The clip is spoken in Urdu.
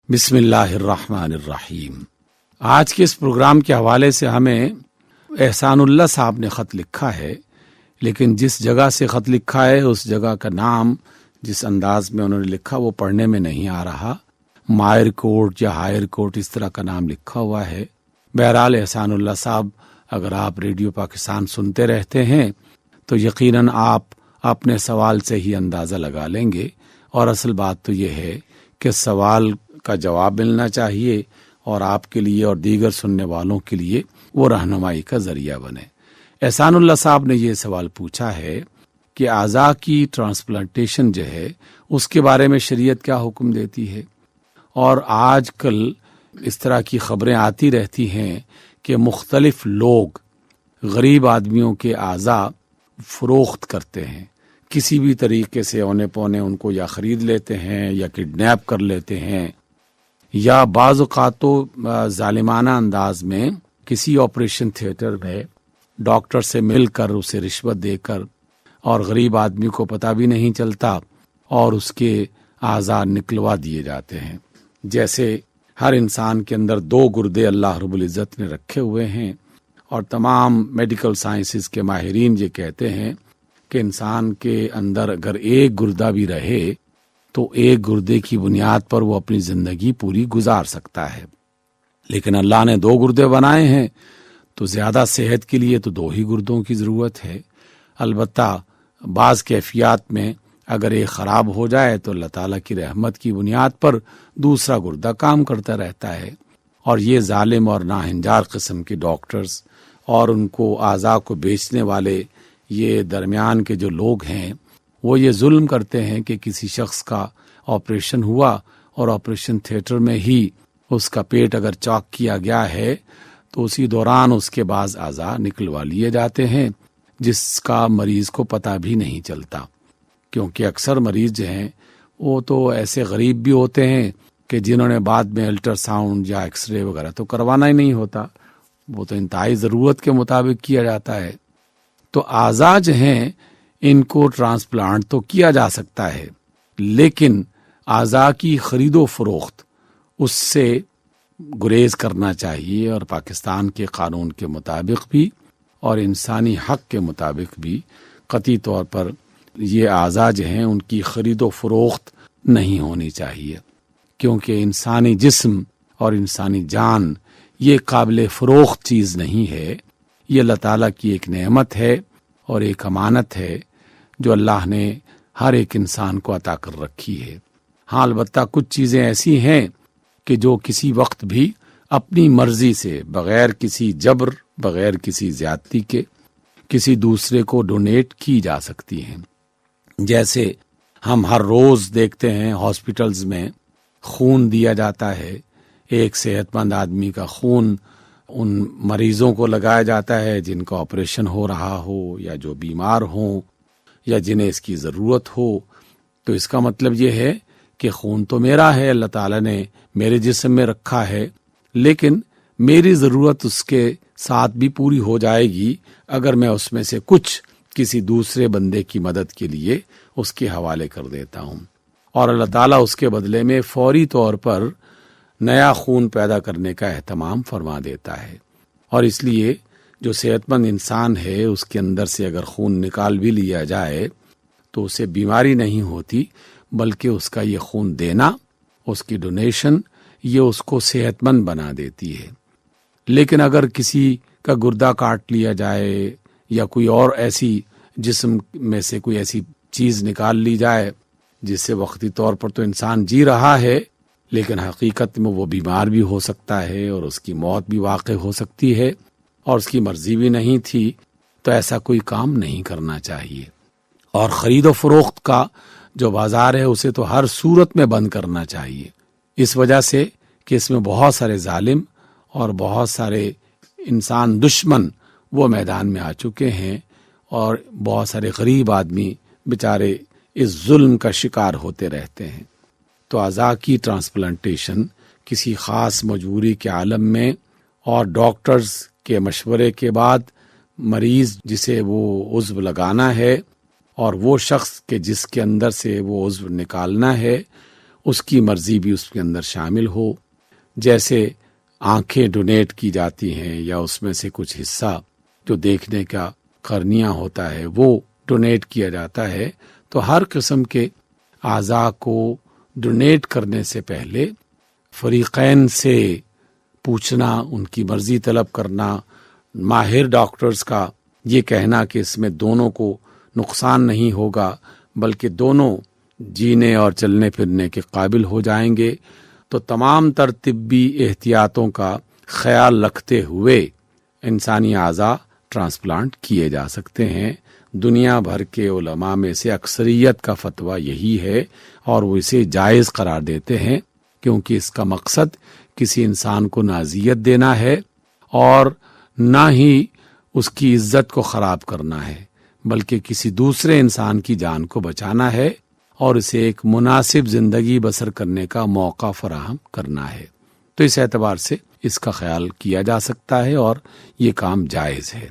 بسم اللہ الرحمن الرحیم۔ آج کے اس پروگرام کے حوالے سے ہمیں احسان اللہ صاحب نے خط لکھا ہے، لیکن جس جگہ سے خط لکھا ہے اس جگہ کا نام جس انداز میں انہوں نے لکھا وہ پڑھنے میں نہیں آ رہا۔ مائر کوٹ یا ہائر کوٹ اس طرح کا نام لکھا ہوا ہے۔ بہرحال احسان اللہ صاحب، اگر آپ ریڈیو پاکستان سنتے رہتے ہیں تو یقیناً آپ اپنے سوال سے ہی اندازہ لگا لیں گے، اور اصل بات تو یہ ہے کہ سوال کا جواب ملنا چاہیے اور آپ کے لیے اور دیگر سننے والوں کے لیے وہ رہنمائی کا ذریعہ بنے۔ احسان اللہ صاحب نے یہ سوال پوچھا ہے کہ اعضاء کی ٹرانسپلانٹیشن جو ہے اس کے بارے میں شریعت کیا حکم دیتی ہے، اور آج کل اس طرح کی خبریں آتی رہتی ہیں کہ مختلف لوگ غریب آدمیوں کے اعضاء فروخت کرتے ہیں، کسی بھی طریقے سے اونے پونے ان کو یا خرید لیتے ہیں یا کڈنیپ کر لیتے ہیں، یا بعض اوقات تو ظالمانہ انداز میں کسی آپریشن تھیٹر میں ڈاکٹر سے مل کر اسے رشوت دے کر، اور غریب آدمی کو پتہ بھی نہیں چلتا اور اس کے اعضاء نکلوا دیے جاتے ہیں۔ جیسے ہر انسان کے اندر 2 گردے اللہ رب العزت نے رکھے ہوئے ہیں، اور تمام میڈیکل سائنسز کے ماہرین یہ کہتے ہیں کہ انسان کے اندر اگر ایک گردہ بھی رہے تو ایک گردے کی بنیاد پر وہ اپنی زندگی پوری گزار سکتا ہے، لیکن اللہ نے 2 گردے بنائے ہیں تو زیادہ صحت کے لیے تو 2 ہی گردوں کی ضرورت ہے۔ البتہ بعض کیفیات میں اگر ایک خراب ہو جائے تو اللہ تعالیٰ کی رحمت کی بنیاد پر دوسرا گردہ کام کرتا رہتا ہے، اور یہ ظالم اور ناہنجار قسم کے ڈاکٹرز اور ان کو اعضاء کو بیچنے والے یہ درمیان کے جو لوگ ہیں وہ یہ ظلم کرتے ہیں کہ کسی شخص کا آپریشن ہوا اور آپریشن تھیٹر میں ہی اس کا پیٹ اگر چاک کیا گیا ہے تو اسی دوران اس کے بعض اعضاء نکلوا لیے جاتے ہیں، جس کا مریض کو پتہ بھی نہیں چلتا، کیونکہ اکثر مریض جو ہیں وہ تو ایسے غریب بھی ہوتے ہیں کہ جنہوں نے بعد میں الٹرا ساؤنڈ یا ایکس رے وغیرہ تو کروانا ہی نہیں ہوتا، وہ تو انتہائی ضرورت کے مطابق کیا جاتا ہے۔ تو اعضاء جو ہیں ان کو ٹرانسپلانٹ تو کیا جا سکتا ہے، لیکن اعضاء کی خرید و فروخت اس سے گریز کرنا چاہیے، اور پاکستان کے قانون کے مطابق بھی اور انسانی حق کے مطابق بھی قطعی طور پر یہ اعضاء جو ہیں ان کی خرید و فروخت نہیں ہونی چاہیے، کیونکہ انسانی جسم اور انسانی جان یہ قابل فروخت چیز نہیں ہے، یہ اللہ تعالیٰ کی ایک نعمت ہے اور ایک امانت ہے جو اللہ نے ہر ایک انسان کو عطا کر رکھی ہے۔ ہاں، البتہ کچھ چیزیں ایسی ہیں کہ جو کسی وقت بھی اپنی مرضی سے، بغیر کسی جبر، بغیر کسی زیادتی کے کسی دوسرے کو ڈونیٹ کی جا سکتی ہیں۔ جیسے ہم ہر روز دیکھتے ہیں ہاسپٹلز میں خون دیا جاتا ہے، ایک صحت مند آدمی کا خون ان مریضوں کو لگایا جاتا ہے جن کا آپریشن ہو رہا ہو یا جو بیمار ہوں یا جنہیں اس کی ضرورت ہو۔ تو اس کا مطلب یہ ہے کہ خون تو میرا ہے، اللہ تعالیٰ نے میرے جسم میں رکھا ہے، لیکن میری ضرورت اس کے ساتھ بھی پوری ہو جائے گی اگر میں اس میں سے کچھ کسی دوسرے بندے کی مدد کے لیے اس کے حوالے کر دیتا ہوں، اور اللہ تعالیٰ اس کے بدلے میں فوری طور پر نیا خون پیدا کرنے کا اہتمام فرما دیتا ہے۔ اور اس لیے جو صحت مند انسان ہے اس کے اندر سے اگر خون نکال بھی لیا جائے تو اسے بیماری نہیں ہوتی، بلکہ اس کا یہ خون دینا، اس کی ڈونیشن، یہ اس کو صحت مند بنا دیتی ہے۔ لیکن اگر کسی کا گردہ کاٹ لیا جائے یا کوئی اور ایسی جسم میں سے کوئی ایسی چیز نکال لی جائے جس سے وقتی طور پر تو انسان جی رہا ہے لیکن حقیقت میں وہ بیمار بھی ہو سکتا ہے اور اس کی موت بھی واقع ہو سکتی ہے، اور اس کی مرضی بھی نہیں تھی، تو ایسا کوئی کام نہیں کرنا چاہیے۔ اور خرید و فروخت کا جو بازار ہے اسے تو ہر صورت میں بند کرنا چاہیے، اس وجہ سے کہ اس میں بہت سارے ظالم اور بہت سارے انسان دشمن وہ میدان میں آ چکے ہیں، اور بہت سارے غریب آدمی بیچارے اس ظلم کا شکار ہوتے رہتے ہیں۔ تو اعضاء کی ٹرانسپلانٹیشن کسی خاص مجبوری کے عالم میں اور ڈاکٹرز کے مشورے کے بعد مریض جسے وہ عضو لگانا ہے اور وہ شخص کے جس کے اندر سے وہ عضو نکالنا ہے، اس کی مرضی بھی اس کے اندر شامل ہو. جیسے آنکھیں ڈونیٹ کی جاتی ہیں یا اس میں سے کچھ حصہ جو دیکھنے کا قرنیہ ہوتا ہے وہ ڈونیٹ کیا جاتا ہے، تو ہر قسم کے اعضاء کو ڈونیٹ کرنے سے پہلے فریقین سے پوچھنا، ان کی مرضی طلب کرنا، ماہر ڈاکٹرز کا یہ کہنا کہ اس میں دونوں کو نقصان نہیں ہوگا بلکہ دونوں جینے اور چلنے پھرنے کے قابل ہو جائیں گے، تو تمام تر طبی احتیاطوں کا خیال رکھتے ہوئے انسانی اعضاء ٹرانسپلانٹ کیے جا سکتے ہیں. دنیا بھر کے علماء میں سے اکثریت کا فتویٰ یہی ہے اور وہ اسے جائز قرار دیتے ہیں، کیونکہ اس کا مقصد کسی انسان کو نہ اذیت دینا ہے اور نہ ہی اس کی عزت کو خراب کرنا ہے، بلکہ کسی دوسرے انسان کی جان کو بچانا ہے اور اسے ایک مناسب زندگی بسر کرنے کا موقع فراہم کرنا ہے. تو اس اعتبار سے اس کا خیال کیا جا سکتا ہے اور یہ کام جائز ہے.